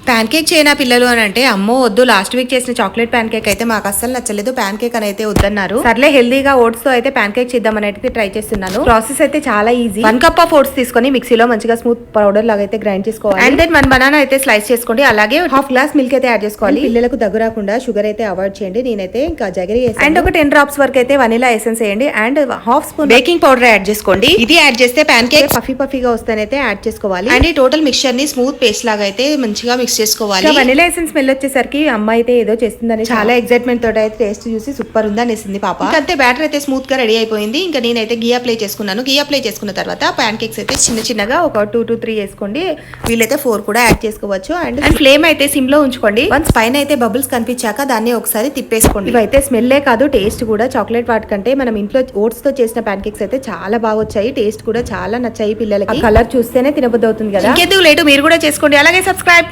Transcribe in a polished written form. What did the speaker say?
Pan cake చేయనా పిల్లలు అని అంటే అమ్మో వద్దు, లాస్ట్ వీక్ చేసిన చాక్లెట్ ప్యాన్ కేక్ అయితే మాకు అస్సలు నచ్చలేదు, ప్యాన్ కేక్ అని అయితే వద్దన్నారు. సర్లే హెల్దీగా ఓట్స్ తో అయితే ప్యాన్ కేక్ చేద్దామని అయితే ట్రై చేస్తున్నాను. ప్రాసెస్ అయితే చాలా ఈజీ. 1 కప్ ఆఫ్ ఓట్స్ తీసుకొని మిక్సీలో మంచిగా స్మూత్ పౌడర్ లాగా అయితే గ్రైండ్ చేసుకోవాలి. అండ్ దెన్ 1 బనానా అయితే స్లైస్ చేసుకోండి. అలాగే హాఫ్ గ్లాస్ మిల్క్ అయితే యాడ్ చేసుకోవాలి. పిల్లలకు దగ్గర రాకుండా షుగర్ అయితే అవాయిడ్ చేయండి. నేనైతే ఇంకా జగరి వేసాను. అండ్ ఒక 10 డ్రాప్స్ వరకు అయితే వనిలా ఎసెన్స్ వేయండి. And half spoon baking powder add చేసుకోండి. ఇది యాడ్ చేస్తే ప్యాన్ కేక్ పఫీగా వస్తేనైతే యాడ్ చేసుకోవాలి. అండ్ ఈ టోటల్ మిక్చర్ ని స్మూత్ పేస్ట్ లాగా అయితే మంచిగా మిక్స్ చేసుకోవాలి. వనిలా ఎసెన్స్ స్మెల్ వచ్చేసరికి అమ్మ అయితే ఏదో చేస్తుందని చాలా ఎక్సైట్మెంట్ తోటి అయితే టేస్ట్ చూసి సూపర్ ఉంది అనేసింది పాప. అంతే బ్యాటర్ అయితే స్మూత్ గా రెడీ అయిపోయింది. ఇంకా నేనైతే గీ అప్లై చేసుకున్నాను. గీ అప్లై చేసుకున్న తర్వాత ప్యాన్ కేక్స్ అయితే చిన్నగా ఒక 2 to 3 వేసుకోండి. వీలైతే 4 కూడా యాడ్ చేసుకోవచ్చు. అండ్ ఫ్లేమ్ అయితే సిమ్ లో ఉంచుకోండి. వన్స్ పైన అయితే బబుల్స్ కనిపించాక దాన్ని ఒకసారి తిప్పేసుకోండి. ఇవైతే స్మెల్లే కాదు టేస్ట్ కూడా చాక్లెట్ వాటి కంటే మనం ఇంట్లో ఓట్స్ తో చేసిన ప్యాన్ కేక్స్ అయితే చాలా బాగా వచ్చాయి. టేస్ట్ కూడా చాలా నచ్చాయి పిల్లలకి. కలర్ చూస్తేనే తినబుద్ధి అవుతుంది కదా. ఇంకెందుకు లేటు, మీరు కూడా చేసుకోండి. అలాగే సబ్స్క్రైబ్.